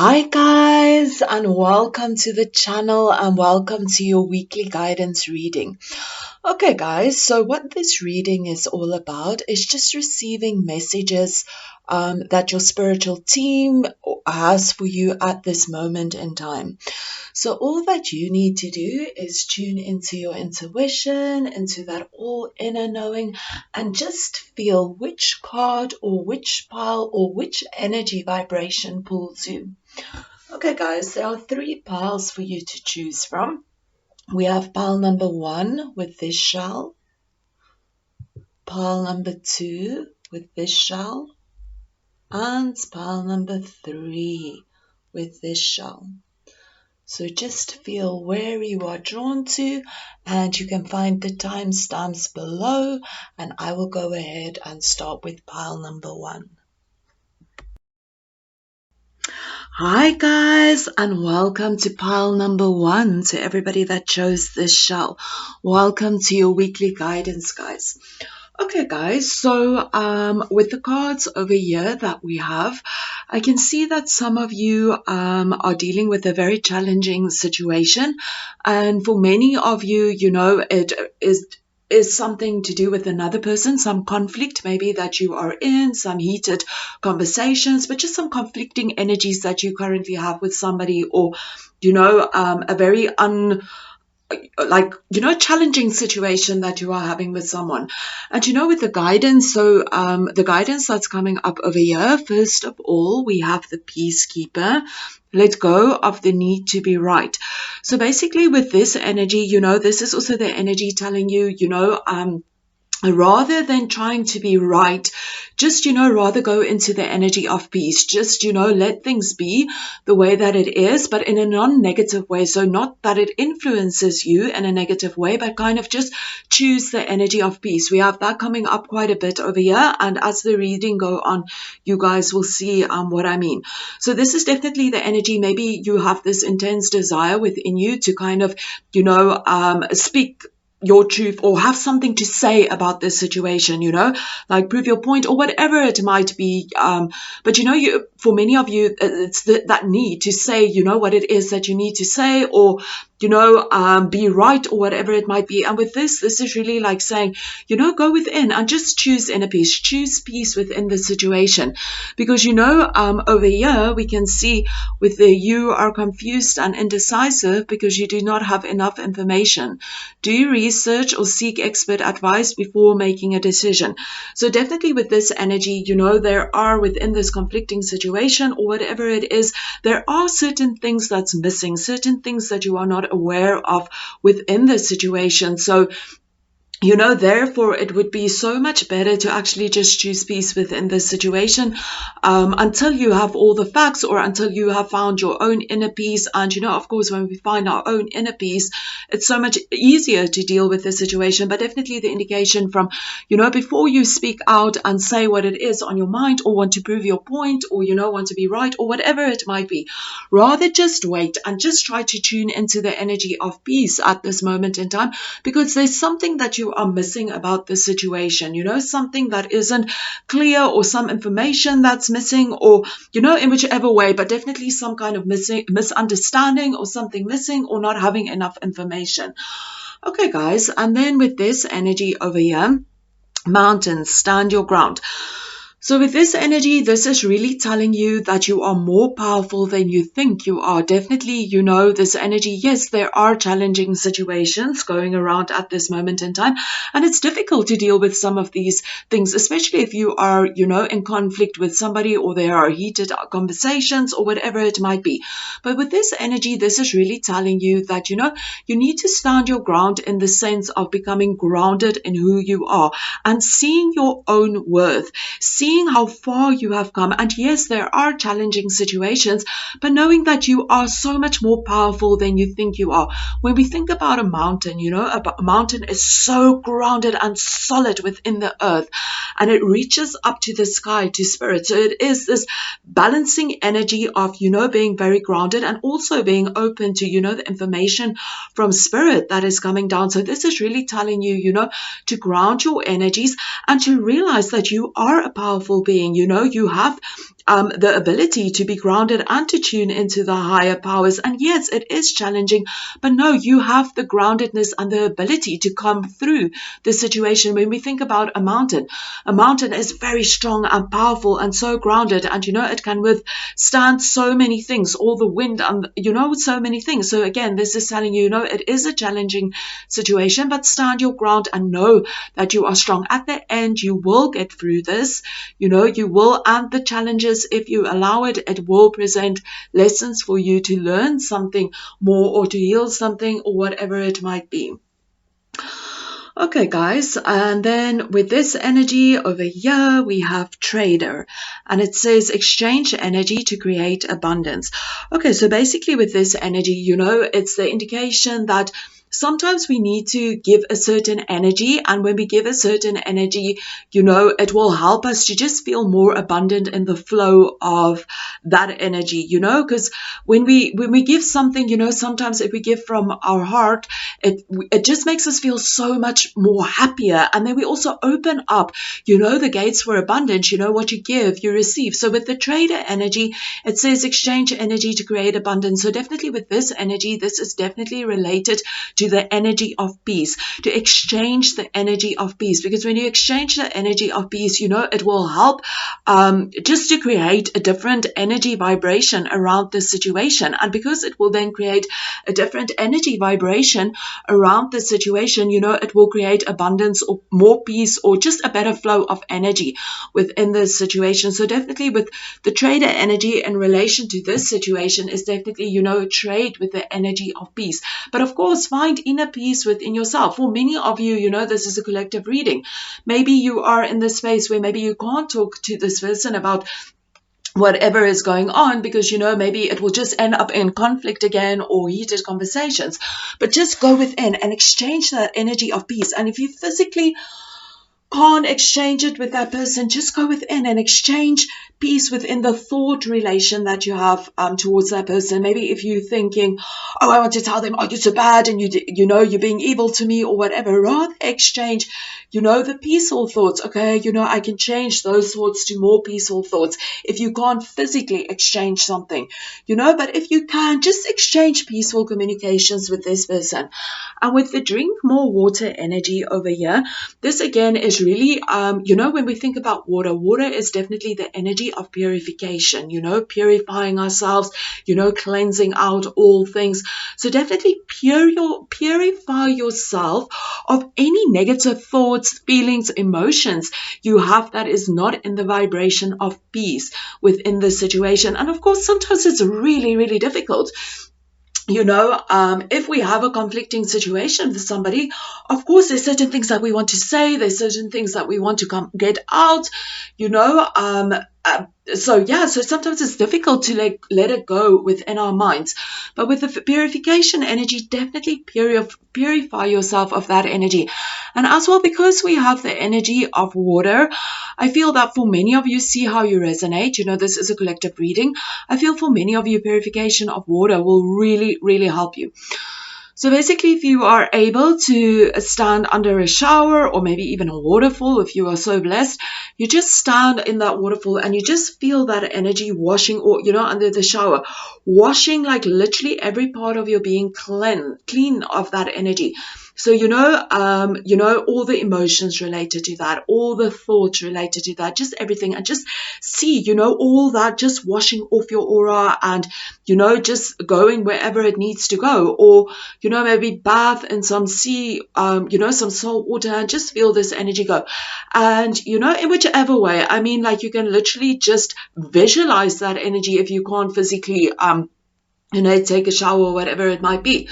Hi guys, and welcome to the channel and welcome to your weekly guidance reading. Okay guys, so what this reading is all about is just receiving messages that your spiritual team has for you at this moment in time. So all that you need to do is tune into your intuition, into that all inner knowing, and just feel which card or which pile or which energy vibration pulls you. Okay guys, there are 3 piles for you to choose from. We have pile number 1 with this shell, pile number 2 with this shell, and pile number 3 with this shell. So just feel where you are drawn to, and you can find the timestamps below, and I will go ahead and start with pile number 1. Hi guys, and welcome to pile number 1. To everybody that chose this shell, welcome to your weekly guidance, guys. Okay guys, so with the cards over here that we have, I can see that some of you are dealing with a very challenging situation, and for many of you, you know, it is something to do with another person, some conflict maybe that you are in, some heated conversations, but just some conflicting energies that you currently have with somebody, or you know, a very challenging situation that you are having with someone. And you know, with the guidance, so the guidance that's coming up over here, first of all, we have the peacekeeper. Let go of the need to be right. So basically with this energy, you know, this is also the energy telling you, you know, rather than trying to be right, just, you know, rather go into the energy of peace. Just, you know, let things be the way that it is, but in a non-negative way. So not that it influences you in a negative way, but kind of just choose the energy of peace. We have that coming up quite a bit over here. And as the reading go on, you guys will see what I mean. So this is definitely the energy. Maybe you have this intense desire within you to kind of, you know, speak your truth or have something to say about this situation, you know, like prove your point or whatever it might be. But you know, for many of you, it's that need to say, you know, what it is that you need to say, or you know, be right or whatever it might be. And with this is really like saying, you know, go within and just choose inner peace, choose peace within the situation. Because, you know, over here we can see with the you are confused and indecisive because you do not have enough information. Do research or seek expert advice before making a decision. So definitely with this energy, you know, there are within this conflicting situation or whatever it is, there are certain things that's missing, certain things that you are not aware of within the situation. So you know, therefore, it would be so much better to actually just choose peace within this situation until you have all the facts, or until you have found your own inner peace. And, you know, of course, when we find our own inner peace, it's so much easier to deal with the situation. But definitely the indication from, you know, before you speak out and say what it is on your mind, or want to prove your point, or, you know, want to be right, or whatever it might be, rather just wait and just try to tune into the energy of peace at this moment in time, because there's something that you are missing about the situation, you know, something that isn't clear, or some information that's missing, or, you know, in whichever way, but definitely some kind of misunderstanding, or something missing, or not having enough information. Okay, guys, and then with this energy over here, mountains, stand your ground. So with this energy, this is really telling you that you are more powerful than you think you are. Definitely, you know, this energy, yes, there are challenging situations going around at this moment in time, and it's difficult to deal with some of these things, especially if you are, you know, in conflict with somebody, or there are heated conversations, or whatever it might be. But with this energy, this is really telling you that, you know, you need to stand your ground in the sense of becoming grounded in who you are and seeing your own worth, seeing how far you have come. And yes, there are challenging situations, but knowing that you are so much more powerful than you think you are. When we think about a mountain, you know, a mountain is so grounded and solid within the earth, and it reaches up to the sky, to spirit. So it is this balancing energy of, you know, being very grounded and also being open to, you know, the information from spirit that is coming down. So this is really telling you, you know, to ground your energies and to realize that you are a powerful being. You know, you have the ability to be grounded and to tune into the higher powers. And yes, it is challenging, but no, you have the groundedness and the ability to come through the situation. When we think about a mountain is very strong and powerful and so grounded, and it can withstand so many things, all the wind and so many things. So again, this is telling you, it is a challenging situation, but stand your ground and know that you are strong. At the end, you will get through this. You will, and the challenges, if you allow it, it will present lessons for you to learn something more or to heal something or whatever it might be. Okay, guys, and then with this energy over here, we have trader, and it says exchange energy to create abundance. Okay, so basically with this energy, it's the indication that sometimes we need to give a certain energy, and when we give a certain energy, it will help us to just feel more abundant in the flow of that energy, because when we give something, sometimes if we give from our heart, it just makes us feel so much more happier, and then we also open up, the gates for abundance. What you give, you receive. So with the trader energy, it says exchange energy to create abundance. So definitely with this energy, this is definitely related to the energy of peace, to exchange the energy of peace, because when you exchange the energy of peace, it will help just to create a different energy vibration around the situation. And because it will then create a different energy vibration around the situation, it will create abundance or more peace or just a better flow of energy within this situation. So definitely with the trader energy in relation to this situation is definitely, trade with the energy of peace. But of course, find inner peace within yourself. For many of you, this is a collective reading. Maybe you are in this space where maybe you can't talk to this person about whatever is going on because, maybe it will just end up in conflict again or heated conversations. But just go within and exchange that energy of peace. And if you physically can't exchange it with that person, just go within and exchange peace within the thought relation that you have towards that person. Maybe if you're thinking, oh, I want to tell them, oh, you're so bad and you're being evil to me or whatever, rather exchange, the peaceful thoughts. Okay, I can change those thoughts to more peaceful thoughts. If you can't physically exchange something, but if you can, just exchange peaceful communications with this person. And with the drink more water energy over here, this again is really, when we think about water is definitely the energy of purification, purifying ourselves, cleansing out all things. So definitely purify yourself of any negative thoughts, feelings, emotions you have that is not in the vibration of peace within the situation. And of course, sometimes it's really, really difficult. If we have a conflicting situation with somebody, of course, there's certain things that we want to say, there's certain things that we want to get out, so sometimes it's difficult to let it go within our minds. But with the purification energy, definitely purify yourself of that energy. And as well, because we have the energy of water, I feel that for many of you, see how you resonate. This is a collective reading. I feel for many of you, purification of water will really, really help you. So basically, if you are able to stand under a shower or maybe even a waterfall, if you are so blessed, you just stand in that waterfall and you just feel that energy washing, or, under the shower, washing like literally every part of your being clean of that energy. So, all the emotions related to that, all the thoughts related to that, just everything, and just see, all that just washing off your aura and, just going wherever it needs to go, or, maybe bath in some sea, some salt water, and just feel this energy go. And, in whichever way, I mean, you can literally just visualize that energy if you can't physically, take a shower or whatever it might be.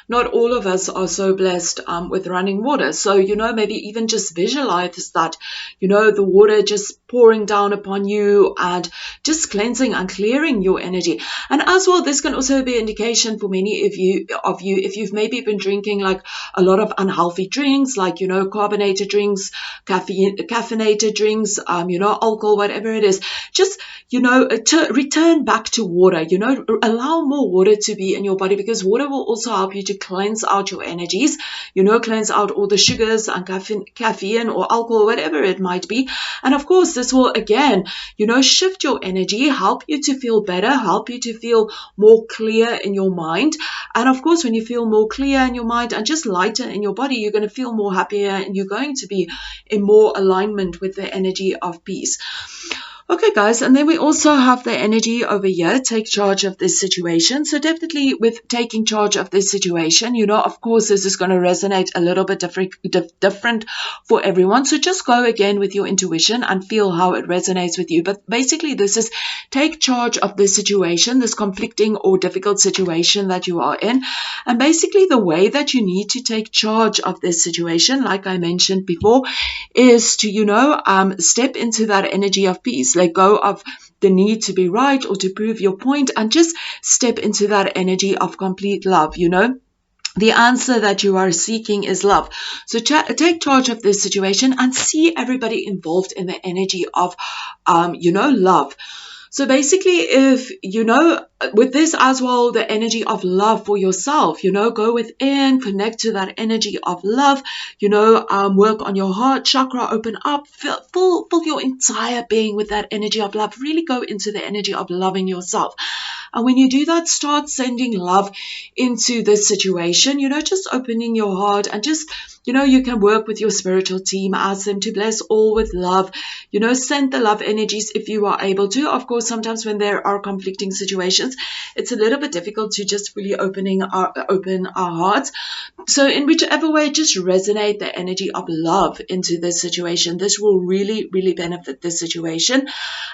Not all of us are so blessed with running water. So, maybe even just visualize that, the water just pouring down upon you and just cleansing and clearing your energy. And as well, this can also be an indication for many of you, if you've maybe been drinking a lot of unhealthy drinks, carbonated drinks, caffeinated drinks, alcohol, whatever it is, just, return back to water, allow more water to be in your body, because water will also help you to cleanse out your energies, cleanse out all the sugars and caffeine or alcohol, whatever it might be. And of course, this will again, shift your energy, help you to feel better, help you to feel more clear in your mind. And of course, when you feel more clear in your mind and just lighter in your body, you're going to feel more happier, and you're going to be in more alignment with the energy of peace. Okay, guys, and then we also have the energy over here, take charge of this situation. So definitely with taking charge of this situation, of course, this is going to resonate a little bit different for everyone. So just go again with your intuition and feel how it resonates with you. But basically, this is take charge of this situation, this conflicting or difficult situation that you are in. And basically, the way that you need to take charge of this situation, like I mentioned before, is to, step into that energy of peace. Let go of the need to be right or to prove your point, and just step into that energy of complete love. The answer that you are seeking is love. So take charge of this situation and see everybody involved in the energy of, love. So basically, if, with this as well, the energy of love for yourself, go within, connect to that energy of love, work on your heart chakra, open up, fill your entire being with that energy of love. Really go into the energy of loving yourself. And when you do that, start sending love into this situation, just opening your heart and just, you can work with your spiritual team, ask them to bless all with love, send the love energies if you are able to. Of course, sometimes when there are conflicting situations, it's a little bit difficult to just fully open our hearts. So in whichever way, just resonate the energy of love into this situation. This will really, really benefit this situation.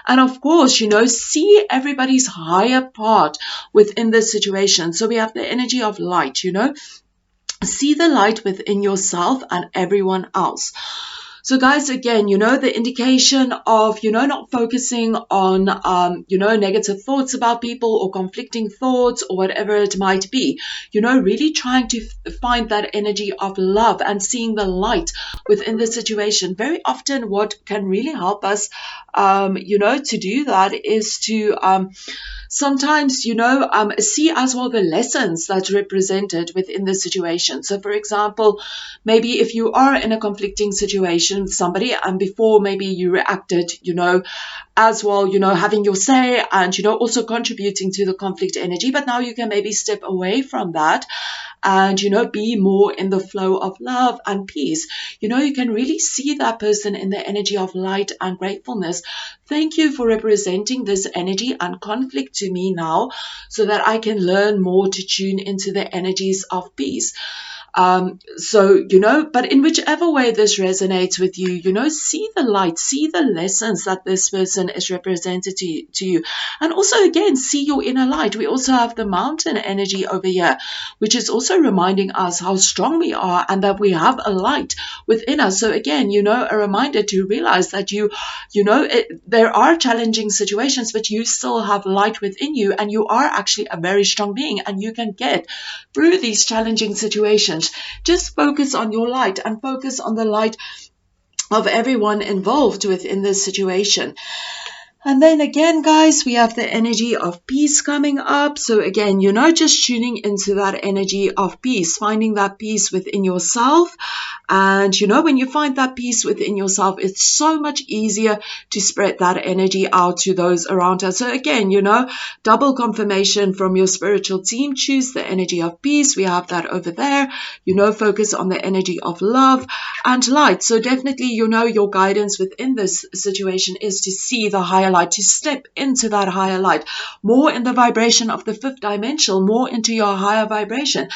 And of course, see everybody's higher part within this situation. So we have the energy of light, see the light within yourself and everyone else. So guys, again, the indication of, not focusing on, negative thoughts about people or conflicting thoughts or whatever it might be, really trying to find that energy of love and seeing the light within the situation. Very often what can really help us, to do that is to, sometimes, see as well the lessons that's represented within the situation. So for example, maybe if you are in a conflicting situation with somebody and before maybe you reacted, as well, having your say and, also contributing to the conflict energy, but now you can maybe step away from that and, be more in the flow of love and peace. You can really see that person in the energy of light and gratefulness. Thank you for representing this energy and conflict to me now, so that I can learn more to tune into the energies of peace. But in whichever way this resonates with you, see the light, see the lessons that this person is represented to you. And also, again, see your inner light. We also have the mountain energy over here, which is also reminding us how strong we are and that we have a light within us. So again, a reminder to realize that there are challenging situations, but you still have light within you, and you are actually a very strong being, and you can get through these challenging situations. Just focus on your light and focus on the light of everyone involved within this situation. And then again, guys, we have the energy of peace coming up. So again, just tuning into that energy of peace, finding that peace within yourself. And, when you find that peace within yourself, it's so much easier to spread that energy out to those around us. So again, double confirmation from your spiritual team. Choose the energy of peace. We have that over there. Focus on the energy of love and light. So definitely, your guidance within this situation is to see the higher light, to step into that higher light, more in the vibration of the fifth dimension, more into your higher vibration.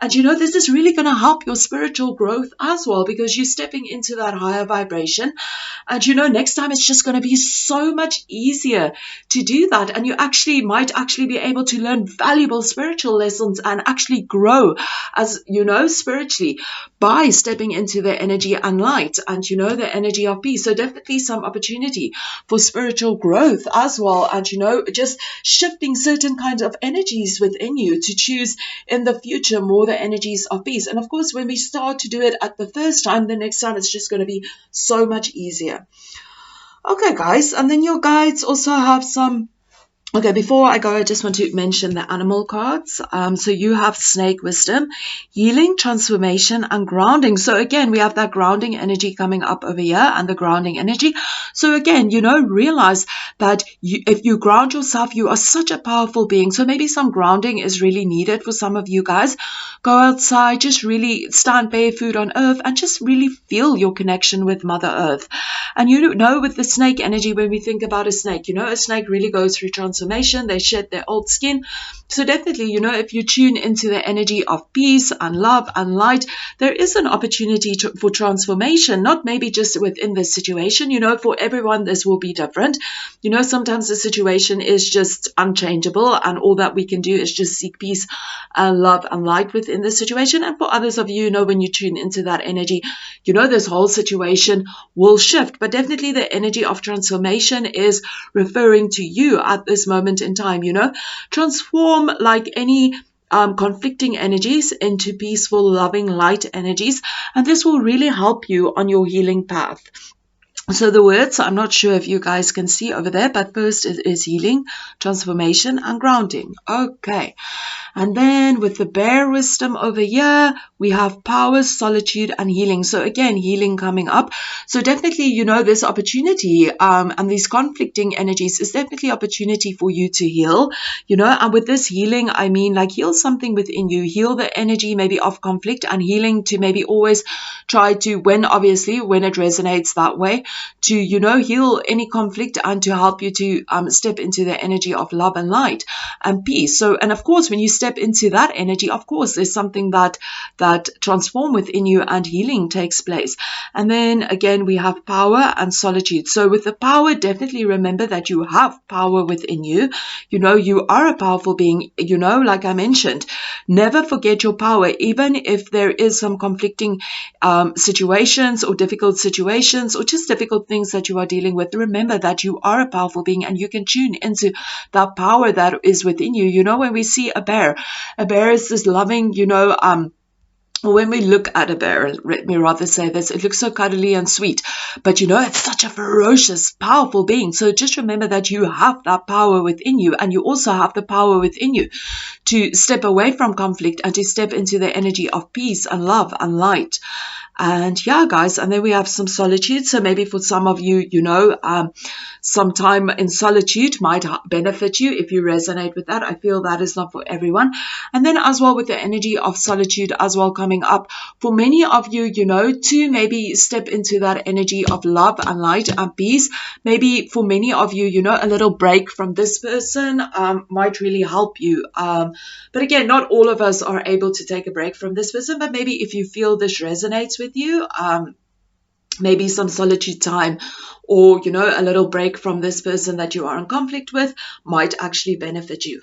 And this is really going to help your spiritual growth as well, because you're stepping into that higher vibration. And next time it's just going to be so much easier to do that, and you might be able to learn valuable spiritual lessons and actually grow as spiritually by stepping into the energy and light and the energy of peace. So definitely some opportunity for spiritual growth as well, and just shifting certain kinds of energies within you to choose in the future more the energies of peace. And of course, when we start to do it at the first time, the next time it's just going to be so much easier. Okay, guys, and then your guides also have some Okay, before I go, I just want to mention the animal cards. So you have snake wisdom, healing, transformation, and grounding. So again, we have that grounding energy coming up over here and the grounding energy. So again, realize that if you ground yourself, you are such a powerful being. So maybe some grounding is really needed for some of you guys. Go outside, just really stand barefoot on earth and just really feel your connection with Mother Earth. And with the snake energy, when we think about a snake, a snake really goes through transformation. They shed their old skin. So definitely, if you tune into the energy of peace and love and light, there is an opportunity for transformation, not maybe just within this situation. For everyone, this will be different. Sometimes the situation is just unchangeable and all that we can do is just seek peace and love and light within the situation. And for others of you, when you tune into that energy, this whole situation will shift. But definitely the energy of transformation is referring to you at this moment in time. Transform like any conflicting energies into peaceful, loving, light energies. And this will really help you on your healing path. So the words, I'm not sure if you guys can see over there, but first it is healing, transformation, and grounding. Okay. And then with the bear wisdom over here, we have power, solitude, and healing. So again, healing coming up. So definitely, this opportunity and these conflicting energies is definitely opportunity for you to heal, and with this healing, I mean like heal something within you, heal the energy maybe of conflict and healing to maybe always try to, when it resonates that way, to, heal any conflict and to help you to step into the energy of love and light and peace. So, and of course, when you step into that energy, of course, there's something that transform within you and healing takes place. And then again, we have power and solitude. So with the power, definitely remember that you have power within you. You are a powerful being, like I mentioned. Never forget your power, even if there is some conflicting situations or difficult situations or just difficult things that you are dealing with. Remember that you are a powerful being and you can tune into that power that is within you. When we see a bear is this loving, when we look at a bear, let me rather say this, it looks so cuddly and sweet, but it's such a ferocious, powerful being. So just remember that you have that power within you, and you also have the power within you to step away from conflict and to step into the energy of peace and love and light. And yeah, guys, and then we have some solitude. So maybe for some of you, some time in solitude might benefit you if you resonate with that. I feel that is not for everyone. And then as well with the energy of solitude as well coming up, for many of you, to maybe step into that energy of love and light and peace. Maybe for many of you, a little break from this person might really help you. But again, not all of us are able to take a break from this person, but maybe if you feel this resonates with you, maybe some solitude time or, a little break from this person that you are in conflict with might actually benefit you.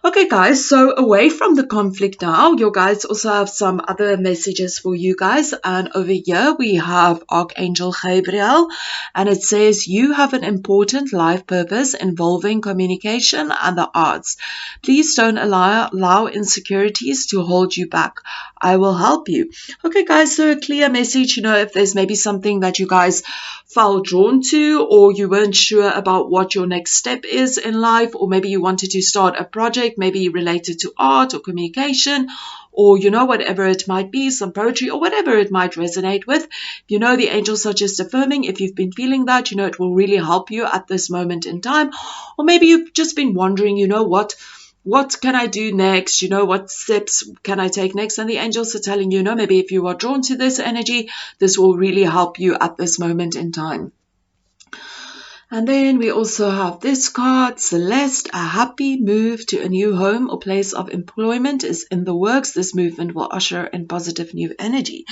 Okay, guys, so away from the conflict now, you guys also have some other messages for you guys. And over here we have Archangel Gabriel, and it says, you have an important life purpose involving communication and the arts. Please don't allow insecurities to hold you back. I will help you. Okay, guys, so a clear message, if there's maybe something that you guys felt drawn to, or you weren't sure about what your next step is in life, or maybe you wanted to start a project, maybe related to art or communication, or, whatever it might be, some poetry or whatever it might resonate with. The angels are just affirming if you've been feeling that, it will really help you at this moment in time. Or maybe you've just been wondering, what can I do next? What steps can I take next? And the angels are telling you, maybe if you are drawn to this energy, this will really help you at this moment in time. And then we also have this card, Celeste, a happy move to a new home or place of employment is in the works. This movement will usher in positive new energy.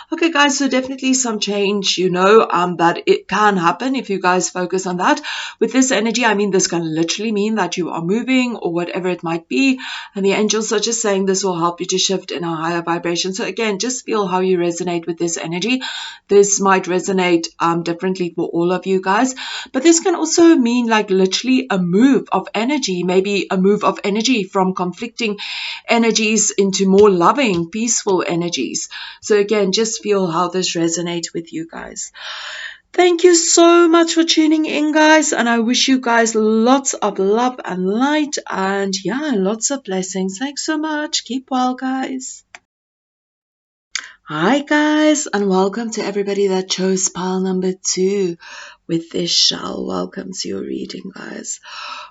Okay, guys, so definitely some change, that it can happen if you guys focus on that. With this energy, I mean, this can literally mean that you are moving or whatever it might be. And the angels are just saying this will help you to shift in a higher vibration. So again, just feel how you resonate with this energy. This might resonate differently for all of you guys. But this can also mean like literally a move of energy, maybe a move of energy from conflicting energies into more loving, peaceful energies. So again, just feel how this resonates with you guys. Thank you so much for tuning in, guys, and I wish you guys lots of love and light, and yeah, lots of blessings. Thanks so much. Keep well, guys. Hi, guys, and welcome to everybody that chose pile number 2 with this shell. Welcome to your reading, guys.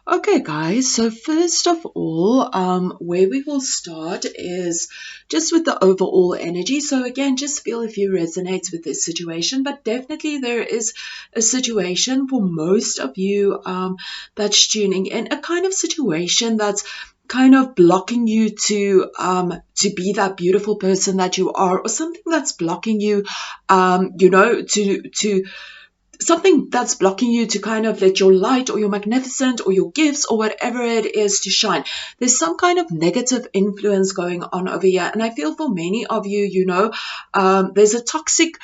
Okay, guys, so first of all, where we will start is just with the overall energy. So again, just feel if you resonate with this situation, but definitely there is a situation for most of you that's tuning in, a kind of situation that's kind of blocking you to be that beautiful person that you are, or something that's blocking you to something that's blocking you to kind of let your light or your magnificent or your gifts or whatever it is to shine. There's some kind of negative influence going on over here, and I feel for many of you, there's a toxic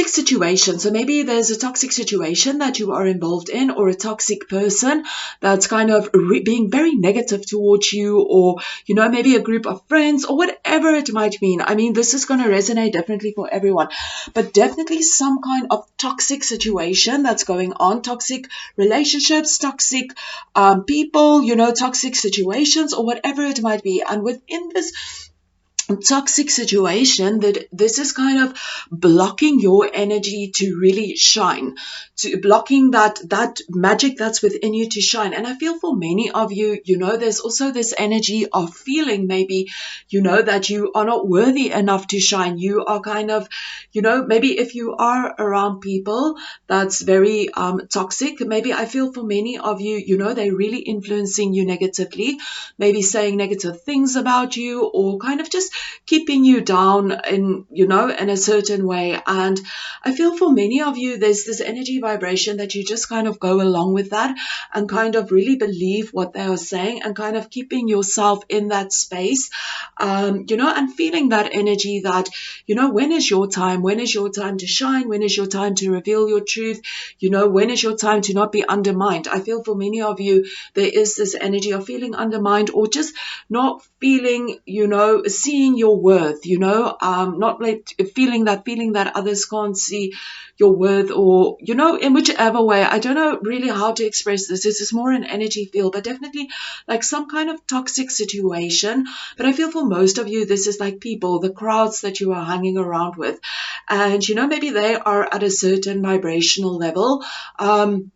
situation. So maybe there's a toxic situation that you are involved in, or a toxic person that's kind of being very negative towards you, or maybe a group of friends or whatever it might mean. I mean, this is going to resonate differently for everyone, but definitely some kind of toxic situation that's going on, toxic relationships, toxic people, toxic situations, or whatever it might be. And within this toxic situation, that this is kind of blocking your energy to really shine, to blocking that magic that's within you to shine. And I feel for many of you, there's also this energy of feeling maybe, that you are not worthy enough to shine. You are kind of, maybe if you are around people that's very toxic, maybe I feel for many of you, they're really influencing you negatively, maybe saying negative things about you, or kind of just keeping you down in a certain way. And I feel for many of you, there's this energy vibration that you just kind of go along with that and kind of really believe what they are saying, and kind of keeping yourself in that space, and feeling that energy that, when is your time? When is your time to shine? When is your time to reveal your truth? When is your time to not be undermined? I feel for many of you, there is this energy of feeling undermined, or just not feeling, seeing your worth, not like feeling that others can't see your worth, or, in whichever way. I don't know really how to express this. This is more an energy field, but definitely like some kind of toxic situation. But I feel for most of you, this is like people, the crowds that you are hanging around with. And, maybe they are at a certain vibrational level. And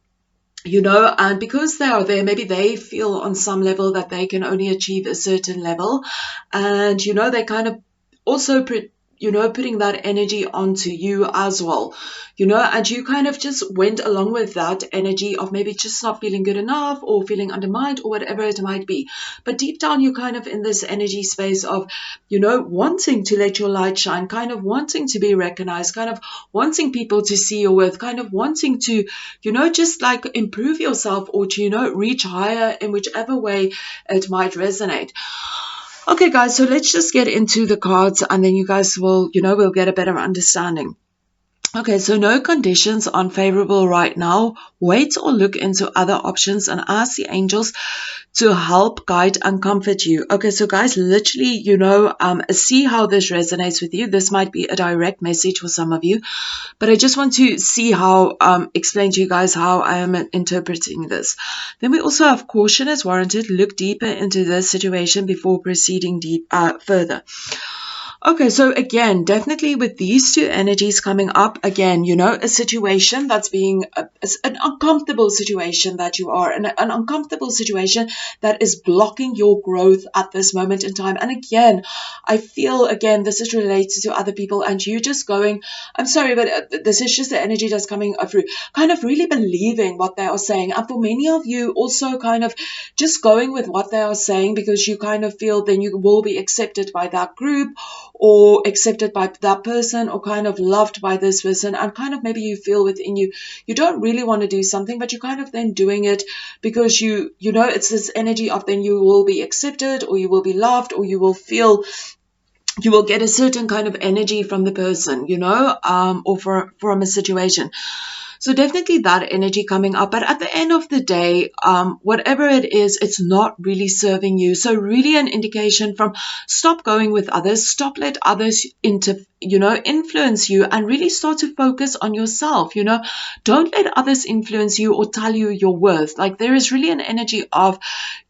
because they are there, maybe they feel on some level that they can only achieve a certain level. And, they kind of also putting that energy onto you as well, and you kind of just went along with that energy of maybe just not feeling good enough, or feeling undermined, or whatever it might be. But deep down, you're kind of in this energy space of, wanting to let your light shine, kind of wanting to be recognized, kind of wanting people to see your worth, kind of wanting to, just like improve yourself, or to, reach higher in whichever way it might resonate. Okay, guys, so let's just get into the cards, and then you guys will, we'll get a better understanding. Okay, so no conditions unfavorable right now. Wait or look into other options and ask the angels to help, guide, and comfort you. Okay, so guys, literally, see how this resonates with you. This might be a direct message for some of you, but I just want to see how, explain to you guys how I am interpreting this. Then we also have caution is warranted. Look deeper into this situation before proceeding further. Okay, so again, definitely with these two energies coming up, again, a situation that's being an uncomfortable situation that you are, an uncomfortable situation that is blocking your growth at this moment in time. And again, I feel, again, this is related to other people, and you just going, I'm sorry, but this is just the energy that's coming through, kind of really believing what they are saying. And for many of you, also kind of just going with what they are saying, because you kind of feel then you will be accepted by that group, or accepted by that person, or kind of loved by this person. And kind of maybe you feel within you, you don't really want to do something, but you're kind of then doing it because it's this energy of then you will be accepted, or you will be loved, or you will feel, you will get a certain kind of energy from the person, or from a situation. So definitely that energy coming up. But at the end of the day, whatever it is, it's not really serving you. So really an indication from stop going with others, stop let others influence you, and really start to focus on yourself. Don't let others influence you or tell you your worth. Like, there is really an energy of,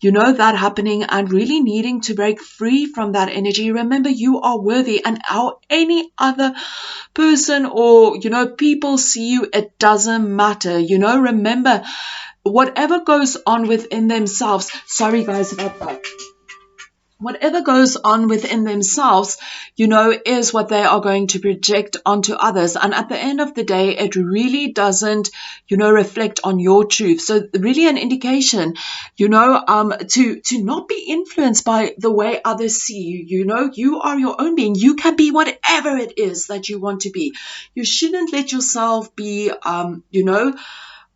that happening, and really needing to break free from that energy. Remember, you are worthy, and how any other person or, people see you, it doesn't matter. Remember, whatever goes on within themselves, sorry guys about that, whatever goes on within themselves, is what they are going to project onto others. And at the end of the day, it really doesn't, reflect on your truth. So really an indication, to not be influenced by the way others see you. You are your own being. You can be whatever it is that you want to be. You shouldn't let yourself be,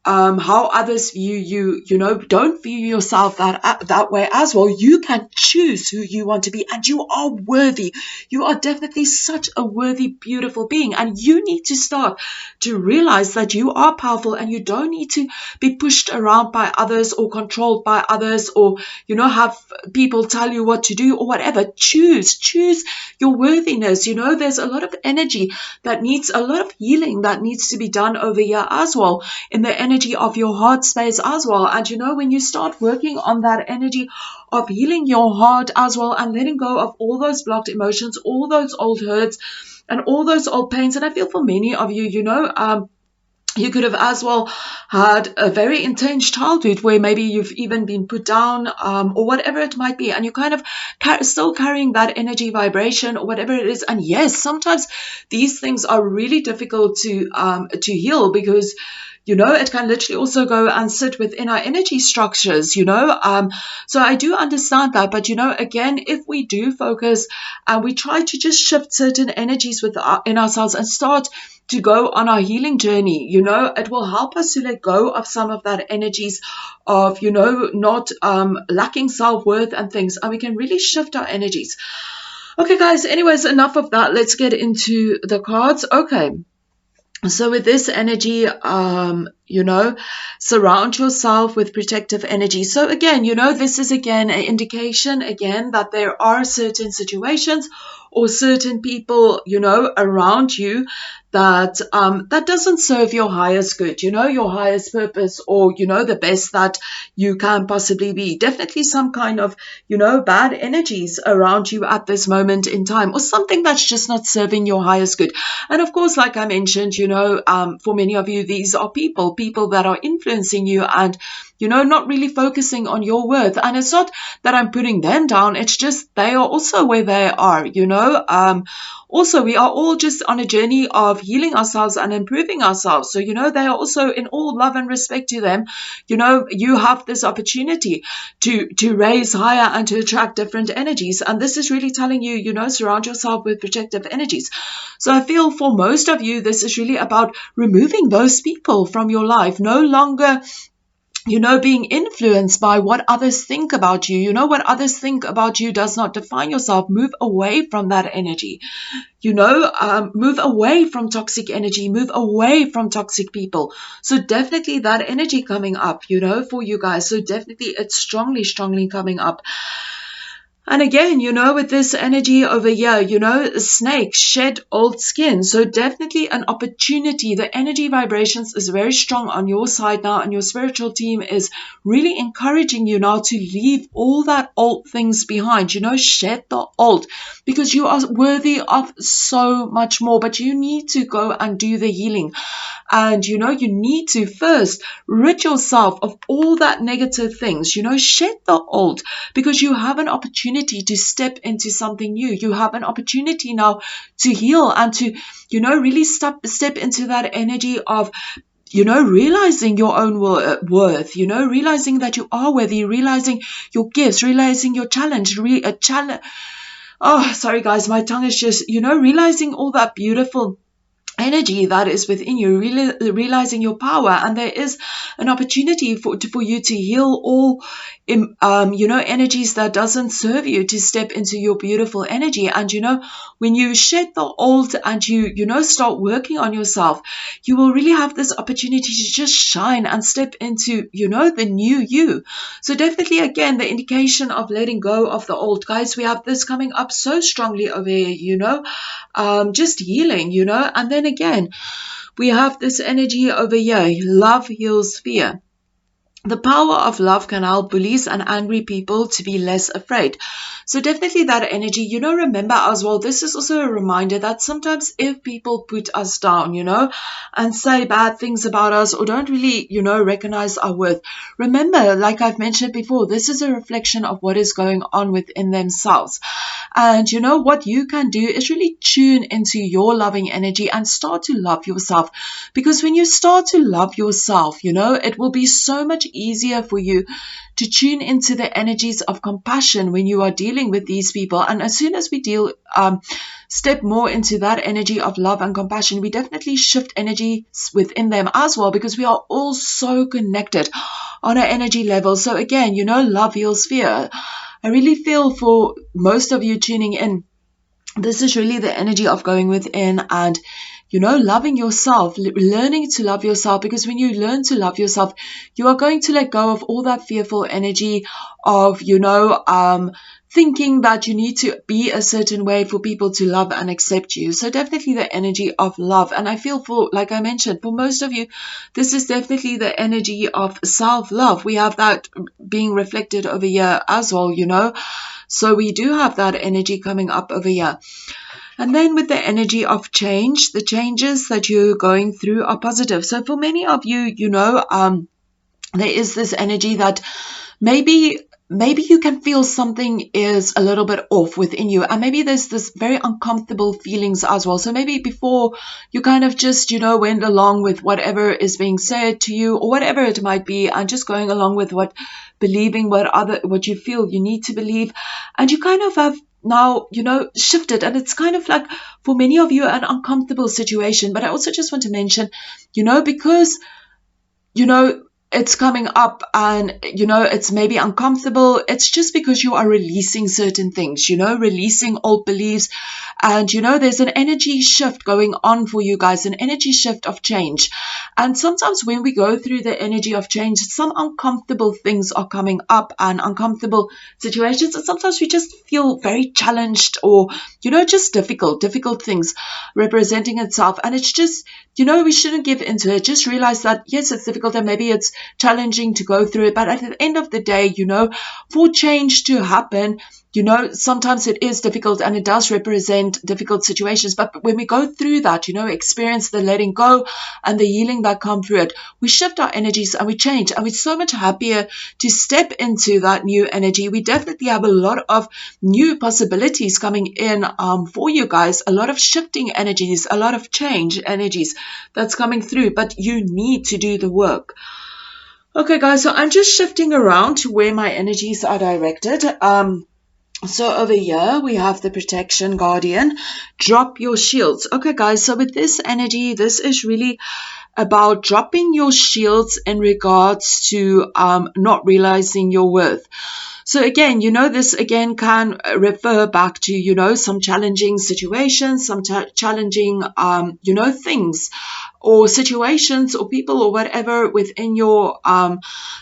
how others view you. Don't view yourself that way as well. You can choose who you want to be, and you are worthy. You are definitely such a worthy, beautiful being, and you need to start to realize that you are powerful, and you don't need to be pushed around by others or controlled by others, or have people tell you what to do or whatever. Choose your worthiness. There's a lot of energy that needs a lot of healing that needs to be done over here as well, in the energy of your heart space as well. And when you start working on that energy of healing your heart as well, and letting go of all those blocked emotions, all those old hurts and all those old pains, and I feel for many of you, you could have as well had a very intense childhood where maybe you've even been put down, or whatever it might be, and you're kind of still carrying that energy vibration or whatever it is. And yes, sometimes these things are really difficult to heal, because it can literally also go and sit within our energy structures, so I do understand that. But, again, if we do focus and we try to just shift certain energies in ourselves and start to go on our healing journey, it will help us to let go of some of that energies of, not lacking self-worth and things, and we can really shift our energies. Okay, guys, anyways, enough of that. Let's get into the cards. Okay. So with this energy, surround yourself with protective energy. So again, this is again an indication again that there are certain situations or certain people, around you that that doesn't serve your highest good, your highest purpose, or, the best that you can possibly be. Definitely some kind of, bad energies around you at this moment in time, or something that's just not serving your highest good. And of course, like I mentioned, for many of you, these are people that are influencing you and, not really focusing on your worth. And it's not that I'm putting them down. It's just they are also where they are, Also, we are all just on a journey of healing ourselves and improving ourselves. So, they are also, in all love and respect to them, you have this opportunity to raise higher and to attract different energies. And this is really telling you, surround yourself with protective energies. So I feel for most of you, this is really about removing those people from your life. No longer being influenced by what others think about you. What others think about you does not define yourself. Move away from that energy. Move away from toxic energy. Move away from toxic people. So definitely that energy coming up, for you guys. So definitely it's strongly, strongly coming up. And again, with this energy over here, snake, shed old skin. So definitely an opportunity. The energy vibrations is very strong on your side now, and your spiritual team is really encouraging you now to leave all that old things behind. Shed the old, because you are worthy of so much more, but you need to go and do the healing. And, you need to first rid yourself of all that negative things, shed the old, because you have an opportunity to step into something new. You have an opportunity now to heal and to, really step into that energy of, realizing your own worth, realizing that you are worthy, realizing your gifts, realizing your challenge, oh, sorry guys, my tongue is just, realizing all that beautiful energy that is within you, realizing your power. And there is an opportunity for you to heal all energies that doesn't serve you, to step into your beautiful energy. And when you shed the old and you know, start working on yourself, you will really have this opportunity to just shine and step into, you know, the new you. So definitely, again, the indication of letting go of the old. Guys, we have this coming up so strongly over here, you know, just healing, you know. And then again, we have this energy over here. Love heals fear. The power of love can help bullies and angry people to be less afraid. So definitely that energy, you know, remember as well, this is also a reminder that sometimes if people put us down, you know, and say bad things about us or don't really, you know, recognize our worth, remember, like I've mentioned before, this is a reflection of what is going on within themselves. And you know what you can do is really tune into your loving energy and start to love yourself. Because when you start to love yourself, you know, it will be so much easier for you to tune into the energies of compassion when you are dealing with these people. And as soon as we step more into that energy of love and compassion, we definitely shift energy within them as well, because we are all so connected on an energy level. So again, you know, love heals fear. I really feel for most of you tuning in, this is really the energy of going within and, you know, loving yourself, learning to love yourself. Because when you learn to love yourself, you are going to let go of all that fearful energy of, you know, thinking that you need to be a certain way for people to love and accept you. So definitely the energy of love. And I feel for, like I mentioned, for most of you, this is definitely the energy of self-love. We have that being reflected over here as well, you know. So we do have that energy coming up over here. And then with the energy of change, the changes that you're going through are positive. So for many of you, you know, there is this energy that maybe you can feel something is a little bit off within you, and maybe there's this very uncomfortable feelings as well. So maybe before you kind of just, you know, went along with whatever is being said to you or whatever it might be, and just going along with believing what you feel you need to believe, and you kind of have now, you know, shifted, and it's kind of like for many of you an uncomfortable situation. But I also just want to mention, you know, because, you know, it's coming up and, you know, it's maybe uncomfortable. It's just because you are releasing certain things, you know, releasing old beliefs. And, you know, there's an energy shift going on for you guys, an energy shift of change. And sometimes when we go through the energy of change, some uncomfortable things are coming up and uncomfortable situations. And sometimes we just feel very challenged or, you know, just difficult things representing itself. And it's just, you know, we shouldn't give into it. Just realize that, yes, it's difficult and maybe it's challenging to go through it. But at the end of the day, you know, for change to happen, you know, sometimes it is difficult and it does represent difficult situations. But when we go through that, you know, experience the letting go and the healing that come through it, we shift our energies and we change. And we're so much happier to step into that new energy. We definitely have a lot of new possibilities coming in for you guys, a lot of shifting energies, a lot of change energies that's coming through. But you need to do the work. Okay, guys, so I'm just shifting around to where my energies are directed. So over here, we have the protection guardian. Drop your shields. Okay, guys, so with this energy, this is really about dropping your shields in regards to not realizing your worth. So again, you know, this again can refer back to, you know, some challenging situations, some challenging, you know, things or situations or people or whatever within your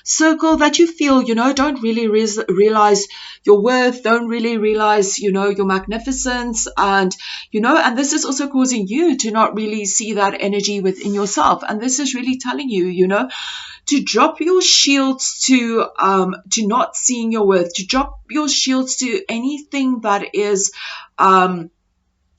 circle that you feel, you know, don't really realize your worth, don't really realize, you know, your magnificence. And, you know, and this is also causing you to not really see that energy within yourself. And this is really telling you, you know, to drop your shields to not seeing your worth, to drop your shields to anything that is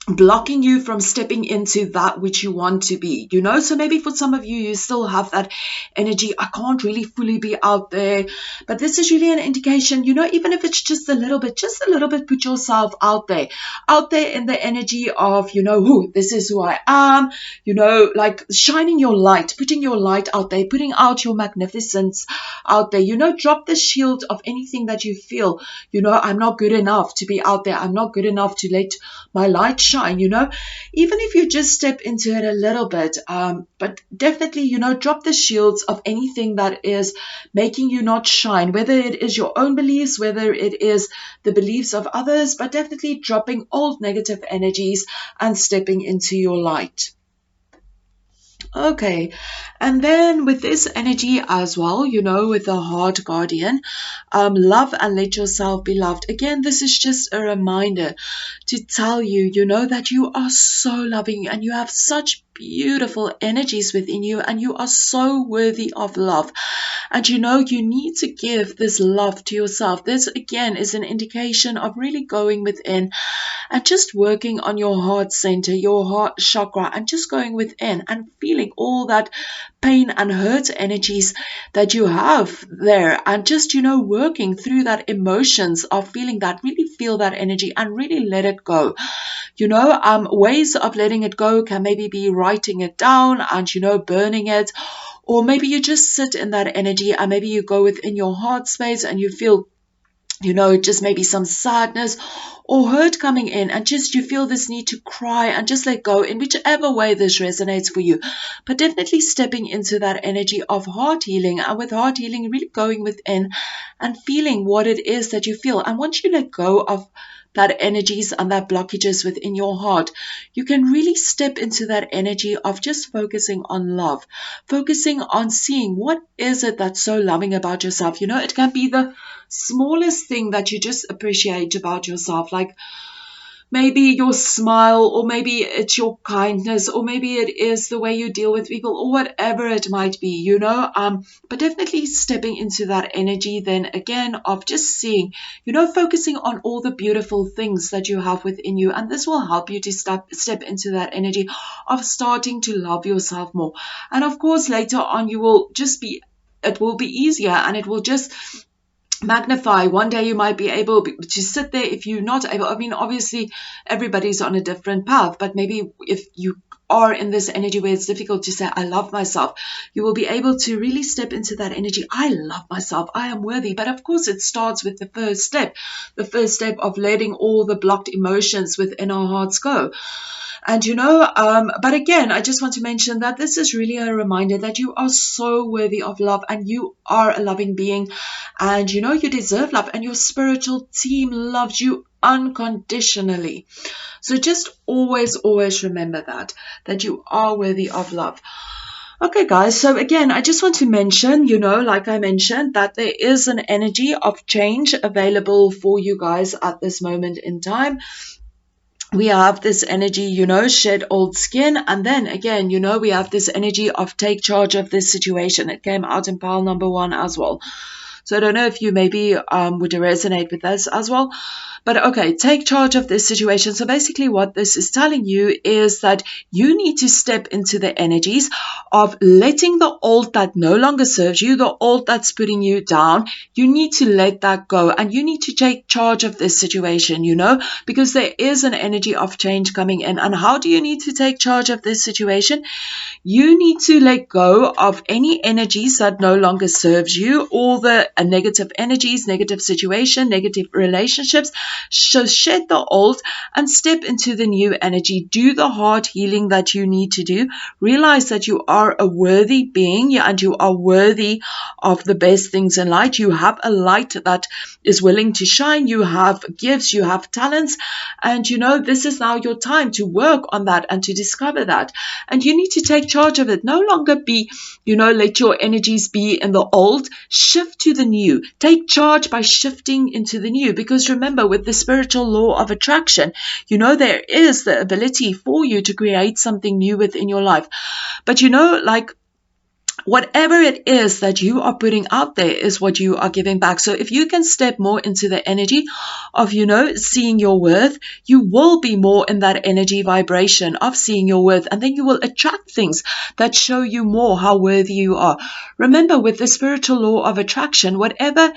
blocking you from stepping into that which you want to be, you know. So maybe for some of you, you still have that energy, I can't really fully be out there. But this is really an indication, you know, even if it's just a little bit, put yourself out there in the energy of, you know, this is who I am, you know, like shining your light, putting your light out there, putting out your magnificence out there, you know. Drop the shield of anything that you feel, you know, I'm not good enough to be out there, I'm not good enough to let my light shine. shine, you know, even if you just step into it a little bit, but definitely, you know, drop the shields of anything that is making you not shine, whether it is your own beliefs, whether it is the beliefs of others, but definitely dropping old negative energies and stepping into your light. Okay, and then with this energy as well, you know, with the heart guardian, love and let yourself be loved. Again, this is just a reminder to tell you, you know, that you are so loving and you have such beautiful energies within you and you are so worthy of love. And you know, you need to give this love to yourself. This again is an indication of really going within and just working on your heart center, your heart chakra, and just going within and feeling all that pain and hurt energies that you have there, and just, you know, working through that emotions of feeling that, really feel that energy and really let it go. You know, ways of letting it go can maybe be writing it down and, you know, burning it, or maybe you just sit in that energy and maybe you go within your heart space and you feel, you know, just maybe some sadness or hurt coming in, and just you feel this need to cry and just let go in whichever way this resonates for you. But definitely stepping into that energy of heart healing, and with heart healing really going within and feeling what it is that you feel. And once you let go of that energies and that blockages within your heart, you can really step into that energy of just focusing on love, focusing on seeing what is it that's so loving about yourself. You know, it can be the smallest thing that you just appreciate about yourself, like maybe your smile, or maybe it's your kindness, or maybe it is the way you deal with people, or whatever it might be, you know. But definitely stepping into that energy then again of just seeing, you know, focusing on all the beautiful things that you have within you, and this will help you to step into that energy of starting to love yourself more. And of course later on you will just be, it will be easier and it will just magnify. One day you might be able to sit there. If you're not able, I mean, obviously everybody's on a different path, but maybe if you are in this energy where it's difficult to say I love myself, you will be able to really step into that energy. I love myself, I am worthy. But of course it starts with the first step of letting all the blocked emotions within our hearts go. And you know, but again, I just want to mention that this is really a reminder that you are so worthy of love and you are a loving being, and you know, you deserve love and your spiritual team loves you unconditionally. So just always remember that you are worthy of love. Okay, guys, so again, I just want to mention, you know, like I mentioned, that there is an energy of change available for you guys at this moment in time. We have this energy, you know, shed old skin. And then again, you know, we have this energy of take charge of this situation. It came out in pile number 1 as well. So I don't know if you maybe would resonate with this as well. But okay, take charge of this situation. So basically what this is telling you is that you need to step into the energies of letting the old that no longer serves you, the old that's putting you down, you need to let that go. And you need to take charge of this situation, you know, because there is an energy of change coming in. And how do you need to take charge of this situation? You need to let go of any energies that no longer serves you, all the negative energies, negative situation, negative relationships. So shed the old and step into the new energy. Do the heart healing that you need to do. Realize that you are a worthy being and you are worthy of the best things in life. You have a light that is willing to shine. You have gifts, you have talents, and you know, this is now your time to work on that and to discover that. And you need to take charge of it. No longer be, you know, let your energies be in the old. Shift to the new. Take charge by shifting into the new, because remember, with the spiritual law of attraction, you know, there is the ability for you to create something new within your life. But you know, like, whatever it is that you are putting out there is what you are giving back. So if you can step more into the energy of, you know, seeing your worth, you will be more in that energy vibration of seeing your worth, and then you will attract things that show you more how worthy you are. Remember, with the spiritual law of attraction, whatever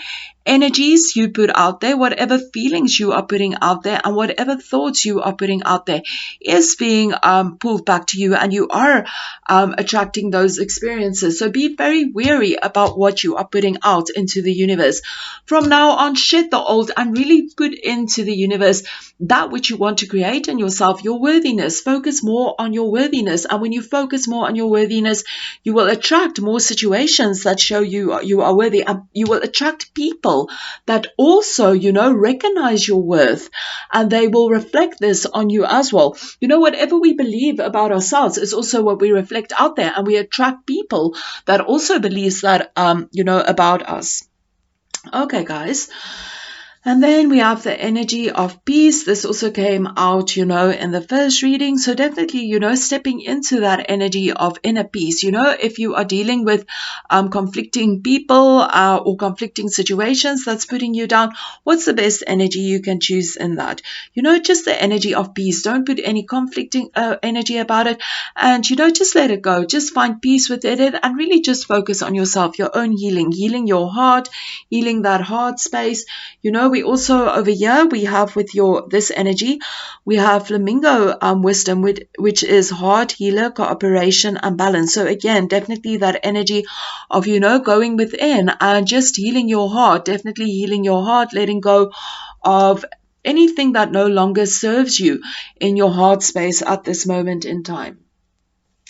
energies you put out there, whatever feelings you are putting out there, and whatever thoughts you are putting out there is being pulled back to you, and you are attracting those experiences. notice. So be very wary about what you are putting out into the universe. From now on, shed the old and really put into the universe that which you want to create in yourself, your worthiness. Focus more on your worthiness. And when you focus more on your worthiness, you will attract more situations that show you are worthy. And you will attract people that also, recognize your worth. And they will reflect this on you as well. Whatever we believe about ourselves is also what we reflect out there. And we attract people that also believes that, about us. Okay, guys. And then we have the energy of peace. This also came out, in the first reading. So definitely, stepping into that energy of inner peace. If you are dealing with conflicting people or conflicting situations that's putting you down, what's the best energy you can choose in that? Just the energy of peace. Don't put any conflicting energy about it. And, just let it go. Just find peace within it and really just focus on yourself, your own healing your heart, healing that heart space. We also over here, we have with this energy, we have flamingo wisdom, which is heart, healer, cooperation, and balance. So again, definitely that energy of, going within and just healing your heart, definitely healing your heart, letting go of anything that no longer serves you in your heart space at this moment in time.